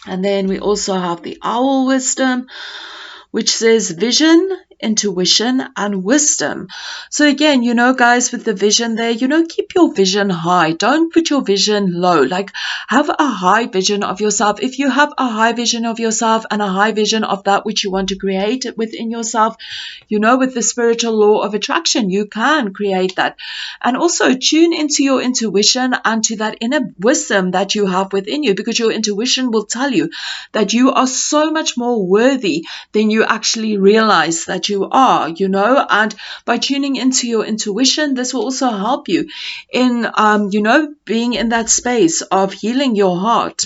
And then we also have the owl wisdom, which says vision, intuition, and wisdom. So again, guys, with the vision there, keep your vision high. Don't put your vision low. Like, have a high vision of yourself. If you have a high vision of yourself and a high vision of that which you want to create within yourself, with the spiritual law of attraction, you can create that. And also tune into your intuition and to that inner wisdom that you have within you, because your intuition will tell you that you are so much more worthy than you actually realize that you are, and by tuning into your intuition, this will also help you in, being in that space of healing your heart.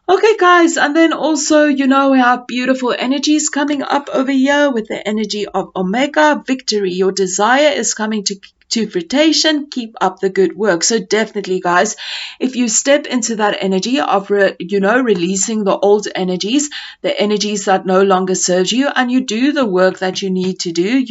Okay, guys, and then also, we have beautiful energies coming up over here with the energy of Omega, victory. Your desire is coming to fruition. Keep up the good work. So definitely, guys, if you step into that energy of, releasing the old energies, the energies that no longer serve you, and you do the work that you need to do,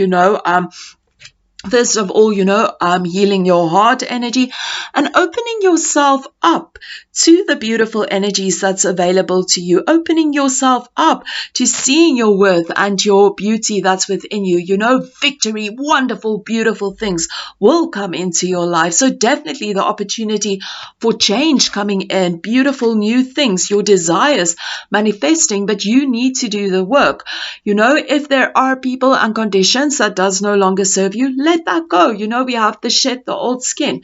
first of all, healing your heart energy and opening yourself up to the beautiful energies that's available to you, opening yourself up to seeing your worth and your beauty that's within you. Victory, wonderful, beautiful things will come into your life. So definitely the opportunity for change coming in, beautiful new things, your desires manifesting, but you need to do the work. If there are people and conditions that does no longer serve you, let that go. We have to shed the old skin,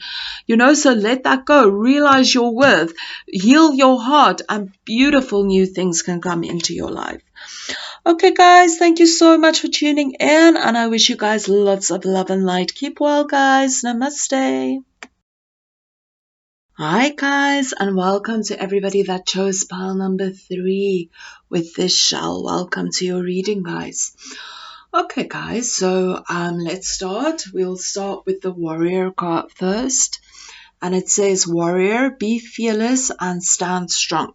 so let that go. Realize your worth, heal your heart, and beautiful new things can come into your life. Okay, guys, thank you so much for tuning in, and I wish you guys lots of love and light. Keep well, guys. Namaste. Hi, guys, and welcome to everybody that chose pile number 3 with this shell. Welcome to your reading, guys. Okay, guys, so let's start. We'll start with the warrior card first. And it says, warrior, be fearless and stand strong.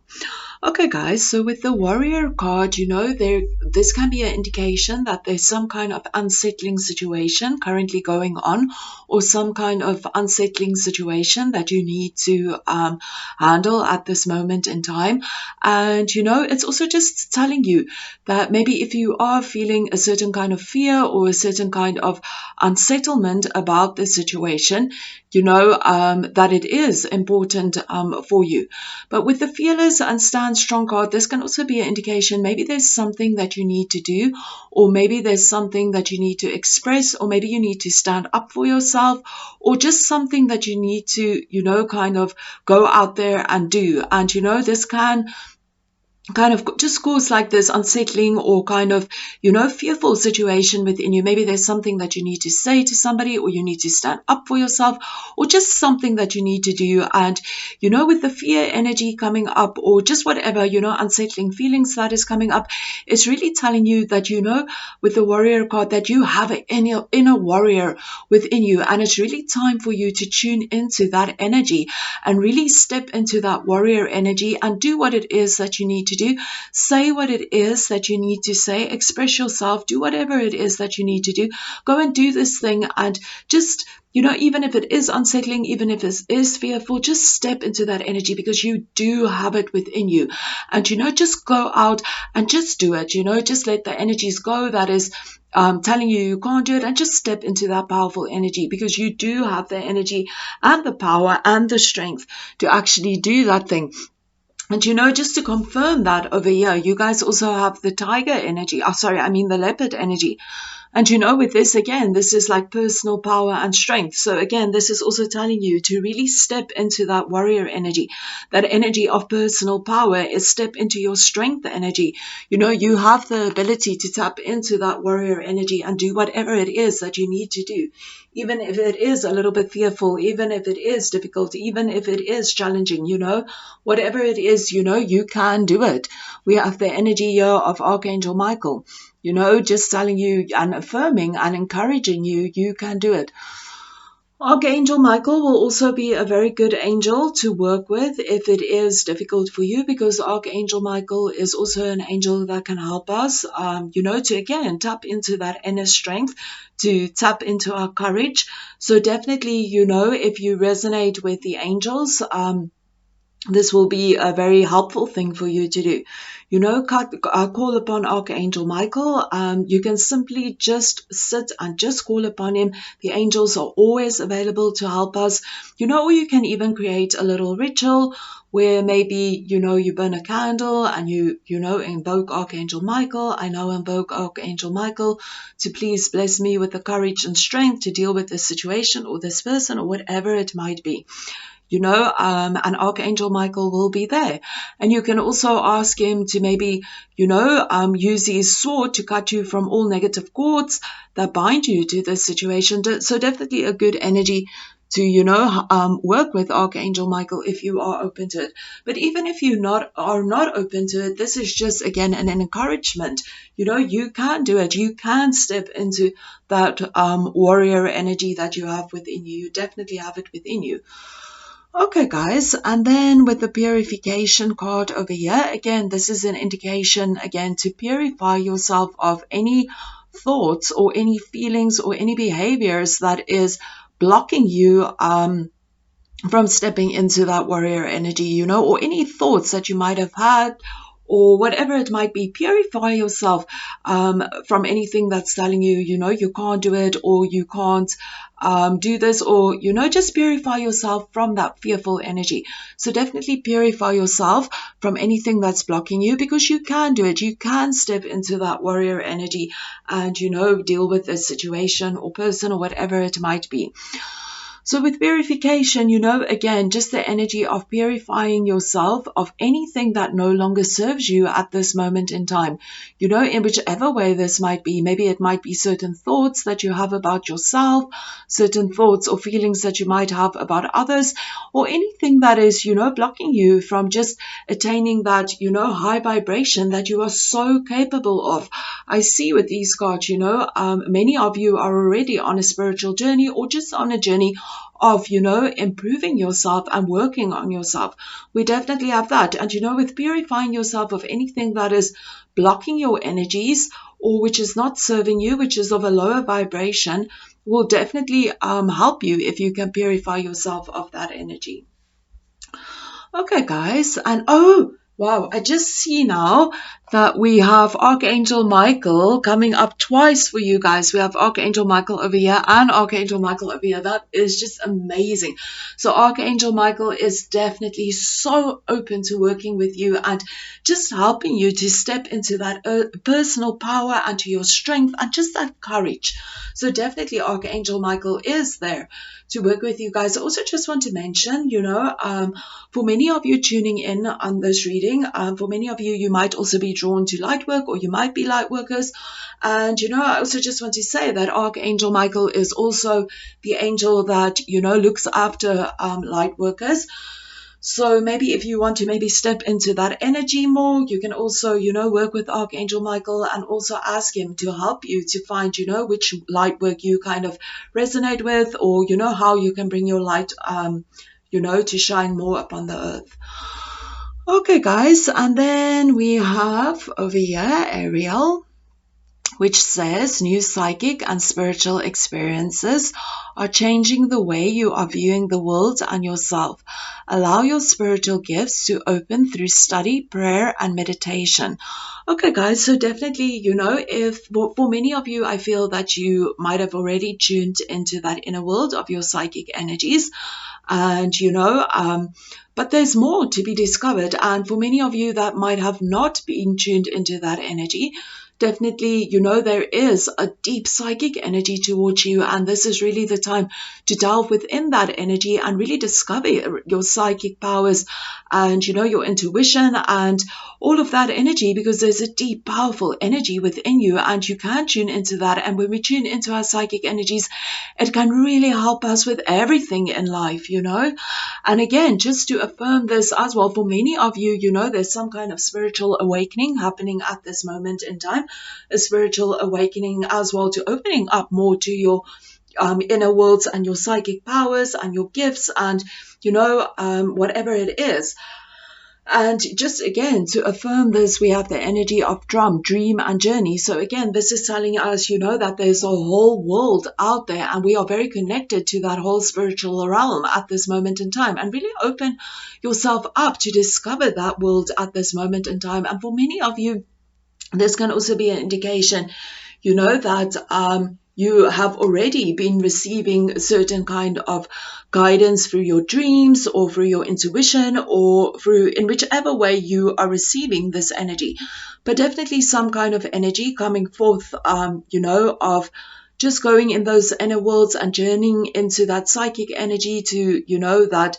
Okay, guys, so with the warrior card, this can be an indication that there's some kind of unsettling situation currently going on, or some kind of unsettling situation that you need to handle at this moment in time. And, it's also just telling you that maybe if you are feeling a certain kind of fear or a certain kind of unsettlement about the situation, that it is important for you. But with the fearless and stand strong card, this can also be an indication maybe there's something that you need to do, or maybe there's something that you need to express, or maybe you need to stand up for yourself, or just something that you need to, kind of go out there and do. And, this can kind of just cause like this unsettling or kind of, fearful situation within you. Maybe there's something that you need to say to somebody, or you need to stand up for yourself, or just something that you need to do. And, with the fear energy coming up, or just whatever, unsettling feelings that is coming up, it's really telling you that, with the warrior card, that you have an inner warrior within you. And it's really time for you to tune into that energy and really step into that warrior energy and do what it is that you need to to do. Say what it is that you need to say. Express yourself. Do whatever it is that you need to do. Go and do this thing, and just, even if it is unsettling, even if it is fearful, just step into that energy, because you do have it within you. And, just go out and just do it. Just let the energies go that is telling you can't do it, and just step into that powerful energy, because you do have the energy and the power and the strength to actually do that thing. And, just to confirm that over here, you guys also have the tiger energy. The leopard energy. And, with this, again, this is like personal power and strength. So, again, this is also telling you to really step into that warrior energy. That energy of personal power is step into your strength energy. You have the ability to tap into that warrior energy and do whatever it is that you need to do. Even if it is a little bit fearful, even if it is difficult, even if it is challenging, whatever it is, you can do it. We have the energy here of Archangel Michael, just telling you and affirming and encouraging you, you can do it. Archangel Michael will also be a very good angel to work with if it is difficult for you, because Archangel Michael is also an angel that can help us, to again tap into that inner strength, to tap into our courage. So definitely, if you resonate with the angels, this will be a very helpful thing for you to do. Call upon Archangel Michael. You can simply just sit and just call upon him. The angels are always available to help us. Or you can even create a little ritual where maybe, you burn a candle and you invoke Archangel Michael. I now invoke Archangel Michael to please bless me with the courage and strength to deal with this situation or this person or whatever it might be. And Archangel Michael will be there. And you can also ask him to maybe, use his sword to cut you from all negative cords that bind you to this situation. So definitely a good energy to, work with Archangel Michael if you are open to it. But even if you are not open to it, this is just, again, an encouragement. You can do it. You can step into that warrior energy that you have within you. You definitely have it within you. Okay, guys, and then with the purification card over here, again, this is an indication, again, to purify yourself of any thoughts or any feelings or any behaviors that is blocking you from stepping into that warrior energy, or any thoughts that you might have had, or whatever it might be. Purify yourself from anything that's telling you, you can't do it, or you can't do this, or, just purify yourself from that fearful energy. So definitely purify yourself from anything that's blocking you, because you can do it. You can step into that warrior energy and, deal with this situation or person or whatever it might be. So with purification, again, just the energy of purifying yourself of anything that no longer serves you at this moment in time, in whichever way this might be. Maybe it might be certain thoughts that you have about yourself, certain thoughts or feelings that you might have about others, or anything that is, blocking you from just attaining that, high vibration that you are so capable of. I see with these cards, many of you are already on a spiritual journey, or just on a journey of, improving yourself and working on yourself. We definitely have that. And, with purifying yourself of anything that is blocking your energies, or which is not serving you, which is of a lower vibration, will definitely help you if you can purify yourself of that energy. Okay, guys. And wow, I just see now that we have Archangel Michael coming up twice for you guys. We have Archangel Michael over here and Archangel Michael over here. That is just amazing. So Archangel Michael is definitely so open to working with you and just helping you to step into that personal power and to your strength and just that courage. So definitely Archangel Michael is there to work with you guys. I also just want to mention, for many of you tuning in on this reading, for many of you, you might also be drawn to light work, or you might be light workers. And, I also just want to say that Archangel Michael is also the angel that, looks after light workers. So maybe if you want to maybe step into that energy more, you can also, work with Archangel Michael and also ask him to help you to find, which light work you kind of resonate with, or, how you can bring your light, to shine more upon the earth. Okay, guys, and then we have over here Ariel, which says new psychic and spiritual experiences are changing the way you are viewing the world and yourself. Allow your spiritual gifts to open through study, prayer, and meditation. Okay, guys, so definitely, if for many of you, I feel that you might have already tuned into that inner world of your psychic energies. And, but there's more to be discovered. And for many of you that might have not been tuned into that energy, definitely, there is a deep psychic energy towards you. And this is really the time to delve within that energy and really discover your psychic powers and, your intuition and all of that energy, because there's a deep, powerful energy within you and you can tune into that. And when we tune into our psychic energies, it can really help us with everything in life, And again, just to affirm this as well, for many of you, there's some kind of spiritual awakening happening at this moment in time, a spiritual awakening as well to opening up more to your inner worlds and your psychic powers and your gifts and, whatever it is. And just again, to affirm this, we have the energy of drum, dream, and journey. So again, this is telling us, that there's a whole world out there and we are very connected to that whole spiritual realm at this moment in time. And really open yourself up to discover that world at this moment in time. And for many of you, this can also be an indication, that you have already been receiving a certain kind of guidance through your dreams or through your intuition or through in whichever way you are receiving this energy. But definitely some kind of energy coming forth, of just going in those inner worlds and journeying into that psychic energy to, that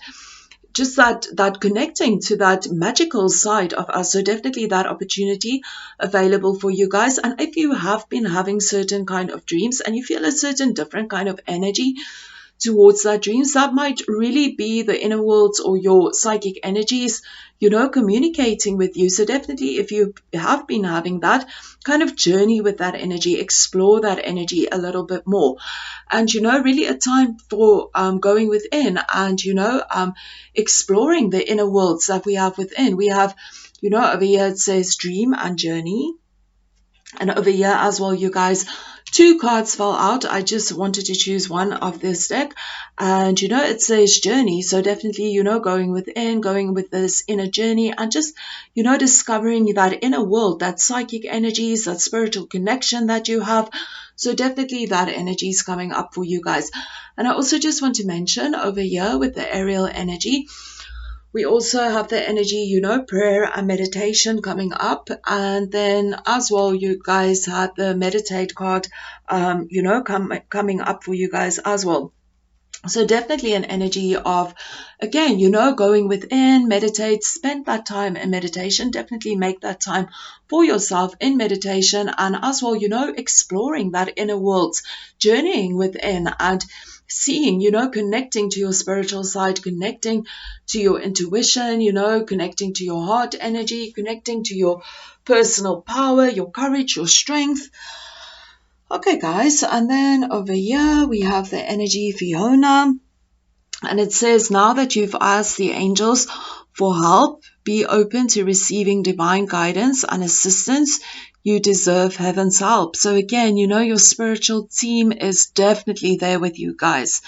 just that connecting to that magical side of us. So definitely that opportunity available for you guys. And if you have been having certain kind of dreams and you feel a certain different kind of energy towards that dreams, that might really be the inner worlds or your psychic energies, communicating with you. So definitely if you have been having that kind of journey with that energy, explore that energy a little bit more. And, really a time for going within and, exploring the inner worlds that we have within. We have, over here it says dream and journey. And over here as well, you guys, 2 cards fell out. I just wanted to choose one of this deck. And, it says journey. So definitely, going within, going with this inner journey and just, discovering that inner world, that psychic energies, that spiritual connection that you have. So definitely that energy is coming up for you guys. And I also just want to mention over here with the Ariel energy, we also have the energy, prayer and meditation coming up. And then as well, you guys had the meditate card, coming up for you guys as well. So definitely an energy of, again, going within, meditate, spend that time in meditation, definitely make that time for yourself in meditation. And as well, exploring that inner world, journeying within and seeing, connecting to your spiritual side, connecting to your intuition, connecting to your heart energy, connecting to your personal power, your courage, your strength. Okay, guys, and then over here we have the energy Fiona, and it says, now that you've asked the angels for help, be open to receiving divine guidance and assistance. You deserve heaven's help. So again, your spiritual team is definitely there with you guys.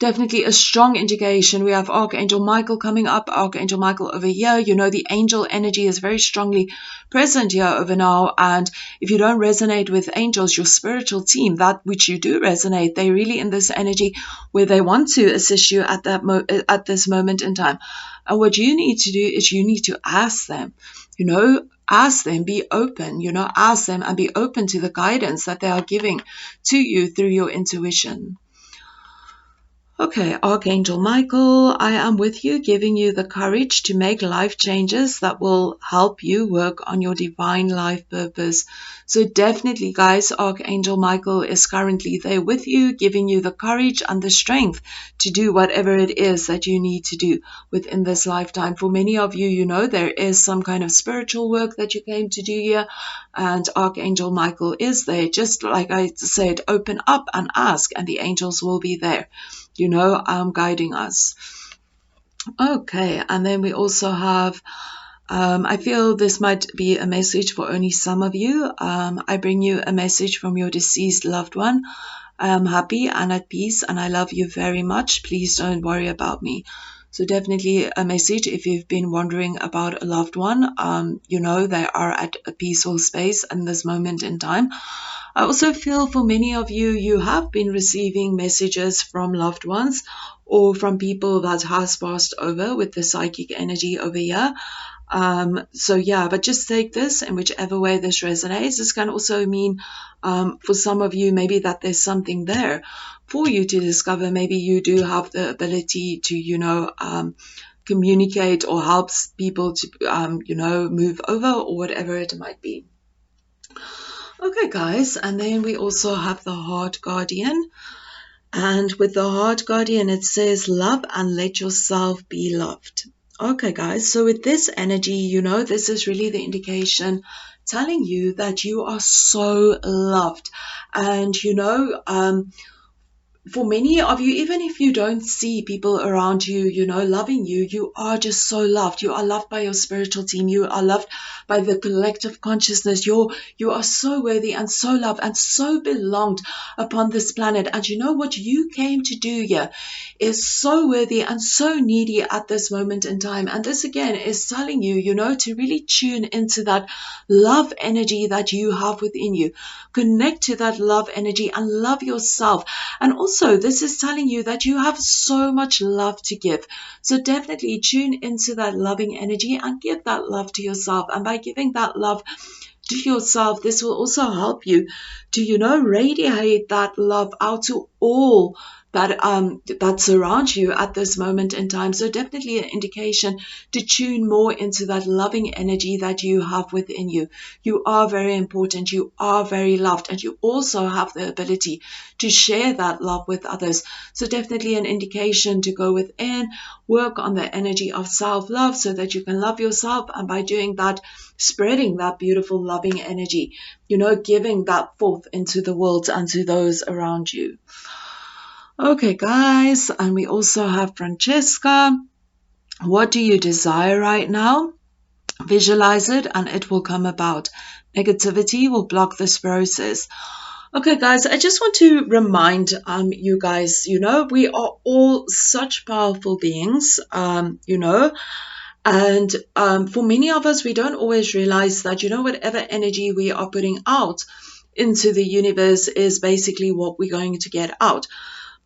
Definitely a strong indication. We have Archangel Michael coming up, Archangel Michael over here. The angel energy is very strongly present here over now. And if you don't resonate with angels, your spiritual team, that which you do resonate, they're really in this energy where they want to assist you at at this moment in time. And what you need to do is you need to ask them, ask them, be open, ask them and be open to the guidance that they are giving to you through your intuition. Okay, Archangel Michael, I am with you, giving you the courage to make life changes that will help you work on your divine life purpose. So definitely, guys, Archangel Michael is currently there with you, giving you the courage and the strength to do whatever it is that you need to do within this lifetime. For many of you, there is some kind of spiritual work that you came to do here, and Archangel Michael is there. Just like I said, open up and ask, and the angels will be there, guiding us. Okay, and then we also have I feel this might be a message for only some of you. I bring you a message from your deceased loved one. I am happy and at peace and I love you very much. Please don't worry about me. So definitely a message if you've been wondering about a loved one. They are at a peaceful space in this moment in time. I also feel for many of you, you have been receiving messages from loved ones or from people that has passed over with the psychic energy over here. But just take this in whichever way this resonates. This can also mean for some of you maybe that there's something there for you to discover. Maybe you do have the ability to communicate or helps people to move over or whatever it might be. Okay guys, and then we also have the Heart Guardian. And with the Heart Guardian, it says, love and let yourself be loved. Okay, guys, so with this energy, this is really the indication telling you that you are so loved. And, for many of you, even if you don't see people around you, loving you, you are just so loved. You are loved by your spiritual team. You are loved by the collective consciousness. You are so worthy and so loved and so belonged upon this planet. And you know what you came to do here is so worthy and so needy at this moment in time. And this again is telling you, to really tune into that love energy that you have within you. Connect to that love energy and love yourself. And also, this is telling you that you have so much love to give. So definitely tune into that loving energy and give that love to yourself. And by giving that love to yourself, this will also help you to, radiate that love out to all that surround you at this moment in time. So definitely an indication to tune more into that loving energy that you have within you. You are very important, you are very loved, and you also have the ability to share that love with others. So definitely an indication to go within, work on the energy of self-love so that you can love yourself, and by doing that, spreading that beautiful loving energy, giving that forth into the world and to those around you. Okay, guys, and we also have Francesca. What do you desire right now? Visualize it and it will come about. Negativity will block this process. Okay, guys, I just want to remind you guys, we are all such powerful beings, and for many of us, we don't always realize that, whatever energy we are putting out into the universe is basically what we're going to get out.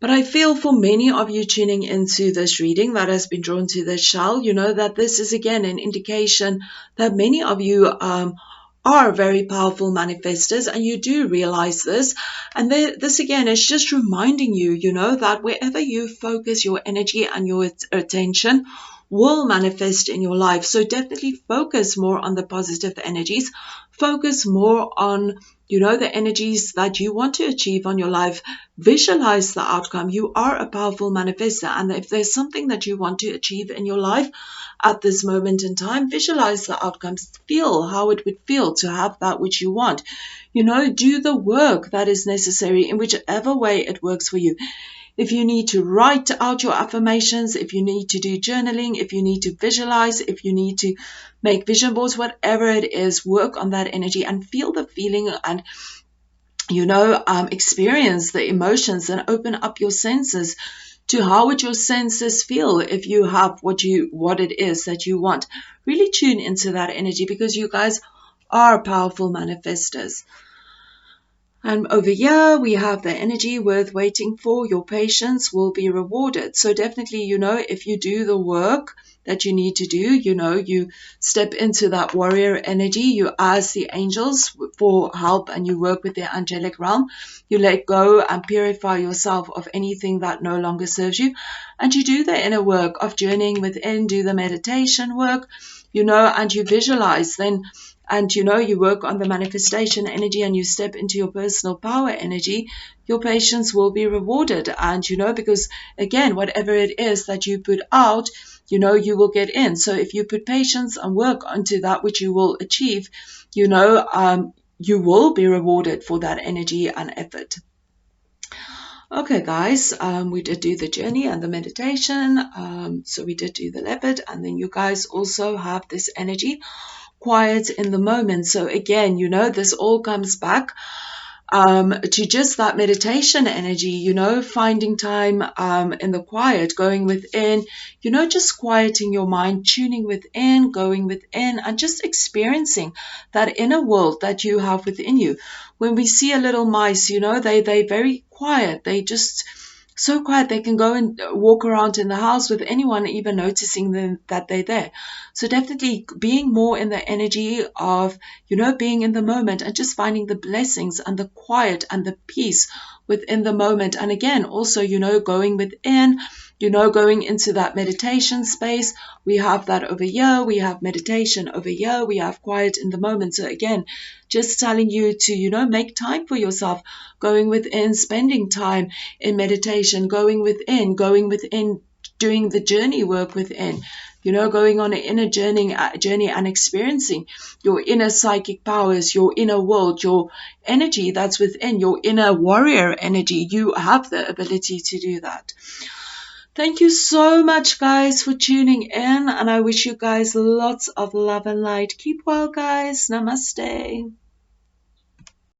But I feel for many of you tuning into this reading that has been drawn to the shell, that this is again an indication that many of you are very powerful manifestors, and you do realize this. And this again is just reminding you, that wherever you focus your energy and your attention will manifest in your life. So definitely focus more on the positive energies. Focus more on the energies that you want to achieve on your life. Visualize the outcome. You are a powerful manifestor, and if there's something that you want to achieve in your life at this moment in time, visualize the outcomes. Feel how it would feel to have that which you want. Do the work that is necessary in whichever way it works for you. If you need to write out your affirmations, if you need to do journaling, if you need to visualize, if you need to make vision boards, whatever it is, work on that energy and feel the feeling and, experience the emotions and open up your senses to how would your senses feel if you have what it is that you want. Really tune into that energy because you guys are powerful manifestors. And over here, we have the energy worth waiting for. Your patience will be rewarded. So definitely, if you do the work that you need to do, you step into that warrior energy, you ask the angels for help and you work with the angelic realm. You let go and purify yourself of anything that no longer serves you. And you do the inner work of journeying within, do the meditation work, and you visualize then. And you work on the manifestation energy and you step into your personal power energy, your patience will be rewarded. And because again, whatever it is that you put out, you will get in. So if you put patience and work onto that which you will achieve, you will be rewarded for that energy and effort. Okay, guys, we did do the journey and the meditation. So we did do the leopard, and then you guys also have this energy, quiet in the moment. So again, this all comes back to just that meditation energy, finding time in the quiet, going within, just quieting your mind, tuning within, going within, and just experiencing that inner world that you have within you. When we see a little mice, they're very quiet. They just so quiet they can go and walk around in the house with anyone even noticing them that they're there. So definitely being more in the energy of, being in the moment and just finding the blessings and the quiet and the peace within the moment. And again, also, going within, going into that meditation space. We have that over here. We have meditation over here. We have quiet in the moment. So again, just telling you to, make time for yourself, going within, spending time in meditation, going within, doing the journey work within, going on an inner journey and experiencing your inner psychic powers, your inner world, your energy that's within, your inner warrior energy. You have the ability to do that. Thank you so much, guys, for tuning in, and I wish you guys lots of love and light. Keep well, guys. Namaste.